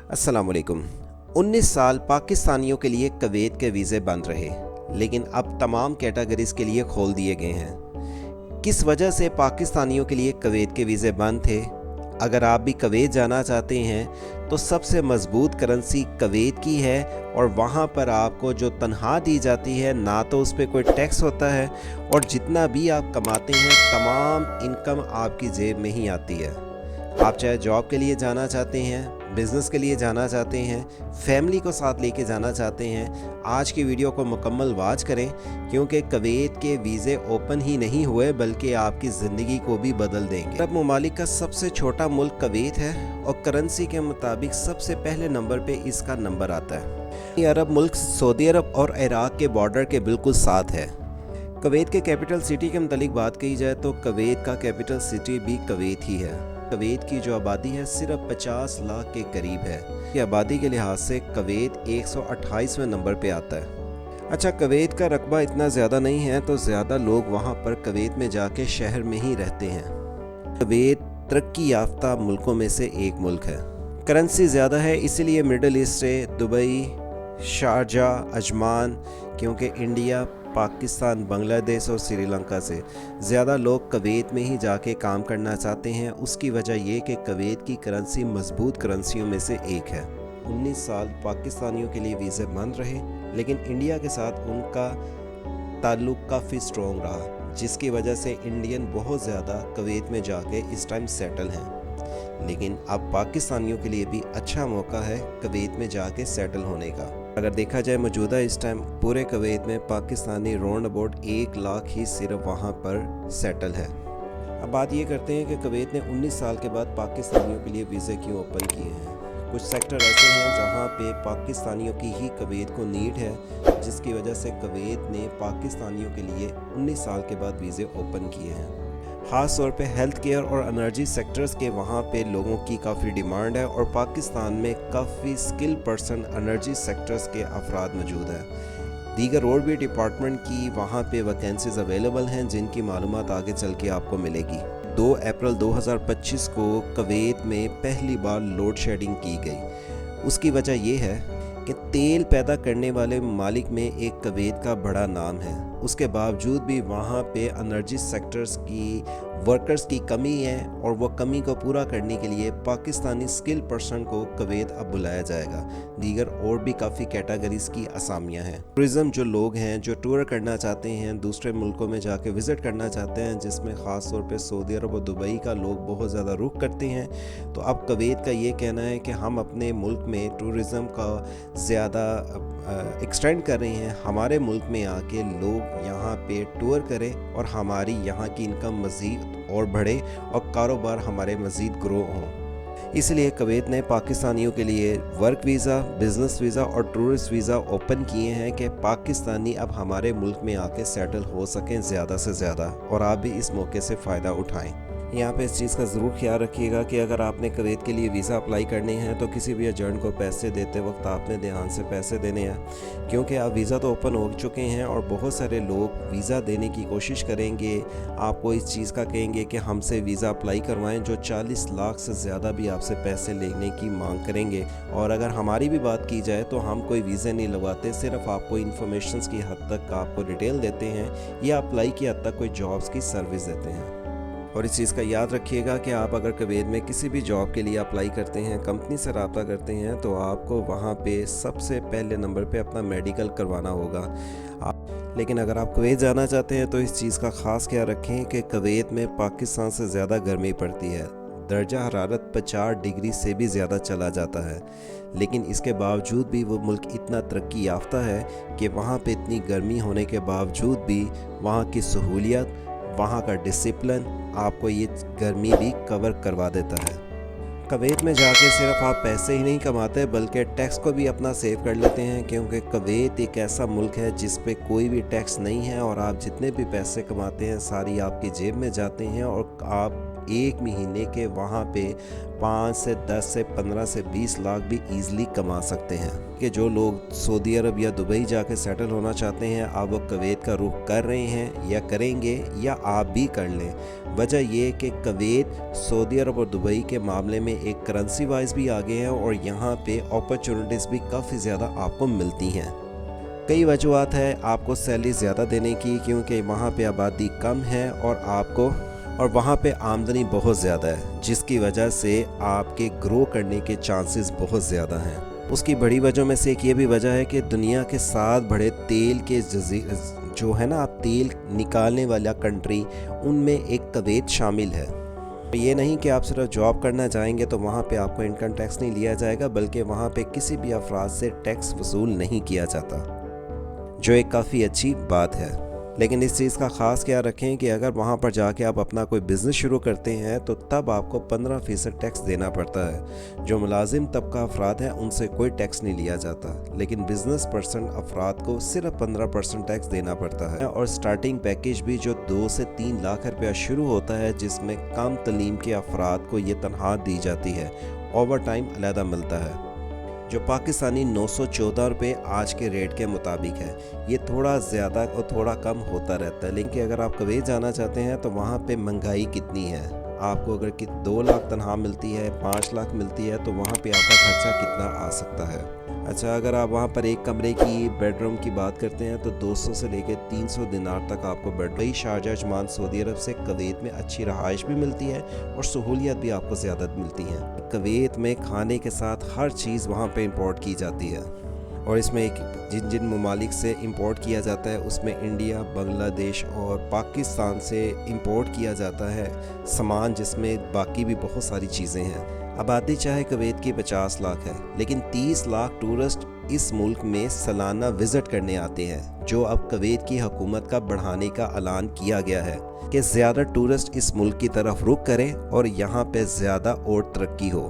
अस्सलाम वालेकुम। 19 साल पाकिस्तानियों के लिए कुवैत के वीज़े बंद रहे, लेकिन अब तमाम कैटेगरीज के लिए खोल दिए गए हैं। किस वजह से पाकिस्तानियों के लिए कुवैत के वीज़े बंद थे? अगर आप भी कुवैत जाना चाहते हैं तो सबसे मजबूत करेंसी कुवैत की है, और वहाँ पर आपको जो तनख्वाह दी जाती है ना तो उस पर कोई टैक्स होता है, और जितना भी आप कमाते हैं तमाम इनकम आपकी जेब में ही आती है। आप चाहे जॉब के लिए जाना चाहते हैं, बिज़नेस के लिए जाना चाहते हैं, फैमिली को साथ लेके जाना चाहते हैं, आज की वीडियो को मुकम्मल वॉच करें, क्योंकि कुवैत के वीज़े ओपन ही नहीं हुए बल्कि आपकी ज़िंदगी को भी बदल देंगे। अरब ममालिक का सबसे छोटा मुल्क कुवैत है और करेंसी के मुताबिक सबसे पहले नंबर पे इसका नंबर आता है। ये अरब मुल्क सऊदी अरब और इराक के बॉर्डर के बिल्कुल साथ है। कुवैत के कैपिटल सिटी के मुतालिक बात की जाए तो कुवैत का कैपिटल सिटी भी कुवैत ही है। कुवैत की जो आबादी है सिर्फ 50 लाख के करीब है। ये आबादी के लिहाज से कुवैत 128वें नंबर पे आता है। अच्छा, कुवैत का रकबा इतना ज़्यादा नहीं है तो ज़्यादा लोग वहाँ पर कुवैत में जाके शहर में ही रहते हैं। कुवैत तरक्की याफ्ता मुल्कों में से एक मुल्क है। करेंसी ज़्यादा है, इसीलिए मिडल ईस्ट से दुबई, शारजाह, अजमान, क्योंकि इंडिया, पाकिस्तान, बांग्लादेश और श्रीलंका से ज़्यादा लोग कुवैत में ही जाके काम करना चाहते हैं। उसकी वजह ये कि कुवैत की करेंसी मजबूत करेंसियों में से एक है। 19 साल पाकिस्तानियों के लिए वीज़े बंद रहे, लेकिन इंडिया के साथ उनका ताल्लुक़ काफ़ी स्ट्रॉन्ग रहा, जिसकी वजह से इंडियन बहुत ज़्यादा कुवैत में जाके इस टाइम सेटल हैं। लेकिन अब पाकिस्तानियों के लिए भी अच्छा मौका है कुवैत में जाके सेटल होने का। अगर देखा जाए मौजूदा इस टाइम पूरे कुवैत में पाकिस्तानी राउंड अबाउट 1 लाख ही सिर्फ वहाँ पर सेटल है। अब बात ये करते हैं कि कुवैत ने 19 साल के बाद पाकिस्तानियों के लिए वीज़े क्यों ओपन किए हैं। कुछ सेक्टर ऐसे हैं जहाँ पे पाकिस्तानियों की ही कुवैत को नीड है, जिसकी वजह से कुवैत ने पाकिस्तानियों के लिए 19 साल के बाद वीज़े ओपन किए हैं। ख़ास तौर पे हेल्थ केयर और एनर्जी सेक्टर्स के वहाँ पे लोगों की काफ़ी डिमांड है, और पाकिस्तान में काफ़ी स्किल पर्सन एनर्जी सेक्टर्स के अफराद मौजूद हैं। दीगर और भी डिपार्टमेंट की वहाँ पे वैकेंसीज अवेलेबल हैं, जिनकी मालूमात आगे चल के आपको मिलेगी। 2 अप्रैल 2025 को कुवैत में पहली बार लोड शेडिंग की गई। उसकी वजह यह है कि तेल पैदा करने वाले ममालिक में एक कुवैत का बड़ा नाम है। उसके बावजूद भी वहाँ पे एनर्जी सेक्टर्स की वर्कर्स की कमी है, और वो कमी को पूरा करने के लिए पाकिस्तानी स्किल पर्सन को कुवैत अब बुलाया जाएगा। दीगर और भी काफ़ी कैटेगरीज की असामियाँ हैं। टूरिज़म जो लोग हैं जो टूर करना चाहते हैं, दूसरे मुल्कों में जाके विज़िट करना चाहते हैं, जिसमें ख़ास तौर पे सऊदी अरब और दुबई का लोग बहुत ज़्यादा रुख करते हैं, तो अब कुवैत का ये कहना है कि हम अपने मुल्क में टूरिज़म का ज़्यादा एक्सटेंड कर रहे हैं। हमारे मुल्क में आके लोग यहाँ पे टूर करें और हमारी यहाँ की इनकम मज़ीद और बढ़े और कारोबार हमारे मज़ीद ग्रो हों। इसलिए कुवैत ने पाकिस्तानियों के लिए वर्क वीज़ा, बिज़नेस वीज़ा और टूरिस्ट वीज़ा ओपन किए हैं कि पाकिस्तानी अब हमारे मुल्क में आके सेटल हो सकें ज़्यादा से ज़्यादा, और आप भी इस मौके से फ़ायदा उठाएं। यहाँ पे इस चीज़ का ज़रूर ख्याल रखिएगा कि अगर आपने कुवैत के लिए वीज़ा अप्लाई करने हैं तो किसी भी एजेंट को पैसे देते वक्त आपने ध्यान से पैसे देने हैं, क्योंकि अब वीज़ा तो ओपन हो चुके हैं और बहुत सारे लोग वीज़ा देने की कोशिश करेंगे, आपको इस चीज़ का कहेंगे कि हमसे वीज़ा अप्लाई करवाएं, जो 40 लाख से ज़्यादा भी आपसे पैसे लेने की मांग करेंगे। और अगर हमारी भी बात की जाए तो हम कोई वीज़ा नहीं लगवाते, सिर्फ आपको इन्फॉर्मेशन की हद तक आपको डिटेल देते हैं या अप्लाई की हद तक कोई जॉब्स की सर्विस देते हैं। और इस चीज़ का याद रखिएगा कि आप अगर कुवैत में किसी भी जॉब के लिए अप्लाई करते हैं, कंपनी से रब्ता करते हैं, तो आपको वहाँ पे सबसे पहले नंबर पे अपना मेडिकल करवाना होगा। लेकिन अगर आप कुवैत जाना चाहते हैं तो इस चीज़ का ख़ास ख्याल रखें कि कुवैत में पाकिस्तान से ज़्यादा गर्मी पड़ती है। दर्जा हरारत 50 डिग्री से भी ज़्यादा चला जाता है, लेकिन इसके बावजूद भी वो मुल्क इतना तरक्की याफ्ता है कि वहाँ पे इतनी गर्मी होने के बावजूद भी वहाँ की सहूलियत, वहाँ का डिसिप्लिन आपको ये गर्मी भी कवर करवा देता है। कुवैत में जाके सिर्फ आप पैसे ही नहीं कमाते बल्कि टैक्स को भी अपना सेव कर लेते हैं, क्योंकि कुवैत एक ऐसा मुल्क है जिस पे कोई भी टैक्स नहीं है, और आप जितने भी पैसे कमाते हैं सारी आपकी जेब में जाते हैं और आप ایک مہینے کے وہاں پہ 5 سے 10 سے 15 سے 20 لاکھ بھی ایزلی کما سکتے ہیں کہ جو لوگ سعودی عرب یا دبئی جا کے سیٹل ہونا چاہتے ہیں، آپ وہ کویت کا رخ کر رہے ہیں یا کریں گے یا آپ بھی کر لیں۔ وجہ یہ کہ کویت سعودی عرب اور دبئی کے معاملے میں ایک کرنسی وائز بھی آگے ہیں اور یہاں پہ اپرچونٹیز بھی کافی زیادہ آپ کو ملتی ہیں۔ کئی وجوہات ہے آپ کو سیلری زیادہ دینے کی، کیونکہ وہاں پہ آبادی کم ہے اور وہاں پہ آمدنی بہت زیادہ ہے، جس کی وجہ سے آپ کے گرو کرنے کے چانسز بہت زیادہ ہیں۔ اس کی بڑی وجہ میں سے ایک یہ بھی وجہ ہے کہ دنیا کے 7 بڑے تیل کے جو ہے نا آپ تیل نکالنے والا کنٹری، ان میں ایک کویت شامل ہے۔ یہ نہیں کہ آپ صرف جاب کرنا جائیں گے تو وہاں پہ آپ کو انکم ٹیکس نہیں لیا جائے گا، بلکہ وہاں پہ کسی بھی افراد سے ٹیکس وصول نہیں کیا جاتا، جو ایک کافی اچھی بات ہے۔ لیکن اس چیز کا خاص خیال رکھیں کہ اگر وہاں پر جا کے آپ اپنا کوئی بزنس شروع کرتے ہیں تو تب آپ کو 15% ٹیکس دینا پڑتا ہے۔ جو ملازم طبقہ افراد ہیں ان سے کوئی ٹیکس نہیں لیا جاتا، لیکن بزنس پرسن افراد کو صرف 15% ٹیکس دینا پڑتا ہے۔ اور سٹارٹنگ پیکیج بھی جو 2 سے 3 لاکھ روپیہ شروع ہوتا ہے، جس میں کم تعلیم کے افراد کو یہ تنخواہ دی جاتی ہے، اوور ٹائم علیحدہ ملتا ہے، جو پاکستانی 914 روپے آج کے ریٹ کے مطابق ہے۔ یہ تھوڑا زیادہ اور تھوڑا کم ہوتا رہتا ہے، لیکن اگر آپ کویت جانا چاہتے ہیں تو وہاں پہ مہنگائی کتنی ہے، آپ کو اگر 2 لاکھ تنخواہ ملتی ہے، 5 لاکھ ملتی ہے، تو وہاں پہ آپ کا خرچہ کتنا آ سکتا ہے۔ اچھا، اگر آپ وہاں پر ایک کمرے کی بیڈ روم کی بات کرتے ہیں تو 200 سے لے کے 300 دینار تک آپ کو بیڈ روم، شارجہ عجمان سعودی عرب سے کویت میں اچھی رہائش بھی ملتی ہے اور سہولیات بھی آپ کو زیادہ ملتی ہیں۔ کویت میں کھانے کے ساتھ ہر چیز وہاں پہ امپورٹ کی جاتی ہے، اور اس میں جن ممالک سے امپورٹ کیا جاتا ہے اس میں انڈیا، بنگلہ دیش اور پاکستان سے امپورٹ کیا جاتا ہے سامان، جس میں باقی بھی بہت ساری چیزیں ہیں۔ آبادی چاہے کویت کی 50 لاکھ ہے، لیکن 30 لاکھ ٹورسٹ اس ملک میں سالانہ وزٹ کرنے آتے ہیں، جو اب کویت کی حکومت کا بڑھانے کا اعلان کیا گیا ہے کہ زیادہ ٹورسٹ اس ملک کی طرف رخ کریں اور یہاں پہ زیادہ اور ترقی ہو۔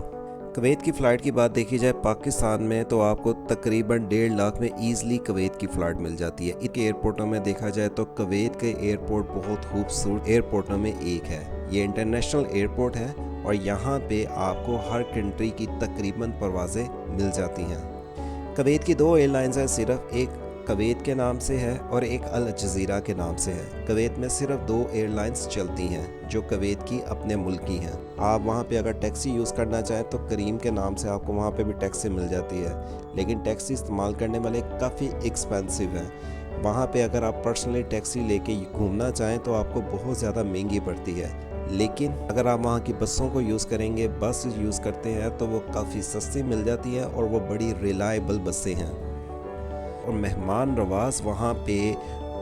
کویت کی فلائٹ کی بات دیکھی جائے پاکستان میں تو آپ کو تقریباً 1.5 لاکھ میں ایزلی کویت کی فلائٹ مل جاتی ہے۔ ایئرپورٹوں میں دیکھا جائے تو کویت کے ایئرپورٹ بہت خوبصورت ایئرپورٹوں میں ایک ہے۔ یہ انٹرنیشنل ایئرپورٹ ہے اور یہاں پہ آپ کو ہر کنٹری کی تقریباً پروازیں مل جاتی ہیں۔ کویت کی 2 ایئر لائنز ہیں، صرف ایک کویت کے نام سے ہے اور ایک الجزیرہ کے نام سے ہے۔ کویت میں صرف 2 ایئر لائنز چلتی ہیں جو کویت کی اپنے ملک کی ہیں۔ آپ وہاں پہ اگر ٹیکسی یوز کرنا چاہیں تو کریم کے نام سے آپ کو وہاں پہ بھی ٹیکسی مل جاتی ہے، لیکن ٹیکسی استعمال کرنے والے کافی ایکسپینسو ہیں۔ وہاں پہ اگر آپ پرسنلی ٹیکسی لے کے گھومنا چاہیں تو آپ کو بہت زیادہ مہنگی پڑتی ہے، لیکن اگر آپ وہاں کی بسوں کو یوز کریں گے، بس یوز کرتے ہیں تو وہ کافی سستی مل جاتی ہے اور وہ بڑی ریلائبل بسیں ہیں۔ اور مہمان نواز وہاں پہ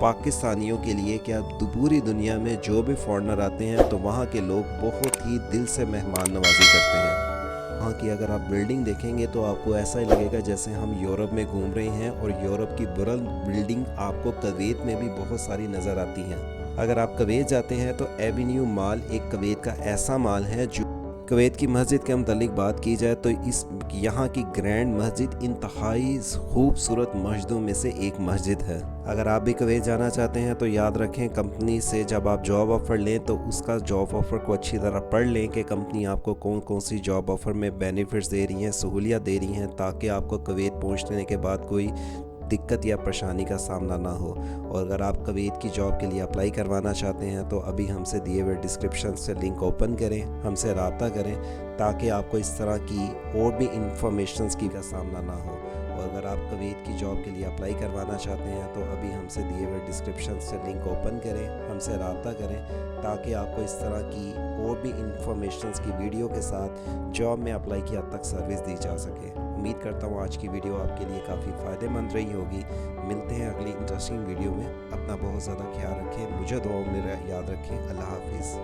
پاکستانیوں کے لیے کیا پوری دنیا میں جو بھی فارنر آتے ہیں تو وہاں کے لوگ بہت ہی دل سے مہمان نوازی کرتے ہیں۔ وہاں کی اگر آپ بلڈنگ دیکھیں گے تو آپ کو ایسا ہی لگے گا جیسے ہم یورپ میں گھوم رہے ہیں، اور یورپ کی بلند بلڈنگ آپ کو کویت میں بھی بہت ساری نظر آتی ہیں۔ اگر آپ کویت جاتے ہیں تو ایونیو مال ایک کویت کا ایسا مال ہے جو کویت کی مسجد کے متعلق بات کی جائے تو یہاں کی گرینڈ مسجد انتہائی خوبصورت مسجدوں میں سے ایک مسجد ہے۔ اگر آپ بھی کویت جانا چاہتے ہیں تو یاد رکھیں کمپنی سے جب آپ جاب آفر لیں تو اس کا جاب آفر کو اچھی طرح پڑھ لیں کہ کمپنی آپ کو کون سی جاب آفر میں بینیفٹس دے رہی ہیں، سہولیات دے رہی ہیں، تاکہ آپ کو کویت پہنچنے کے بعد کوئی دقت یا پریشانی کا سامنا نہ ہو۔ اور اگر آپ کویت کی جاب کے لیے اپلائی کروانا چاہتے ہیں تو ابھی ہم سے دیے ہوئے ڈسکرپشن سے لنک اوپن کریں، ہم سے رابطہ کریں، تاکہ آپ کو اس طرح کی اور بھی انفارمیشنز کی کا سامنا نہ ہو۔ اور اگر آپ کویت کی جاب کے لیے اپلائی کروانا چاہتے ہیں تو ابھی ہم سے دیے ہوئے ڈسکرپشن سے لنک اوپن کریں، ہم سے رابطہ کریں، تاکہ آپ کو اس طرح کی اور بھی انفارمیشنز کی ویڈیو کے ساتھ جاب میں اپلائی کی حد تک سروس دی جا سکے۔ امید کرتا ہوں آج کی ویڈیو آپ کے لیے کافی فائدہ مند رہی ہوگی۔ ملتے ہیں اگلی انٹرسٹنگ ویڈیو میں۔ اپنا بہت زیادہ خیال رکھیں، مجھے دعاؤں میں یاد رکھیں۔ اللہ حافظ۔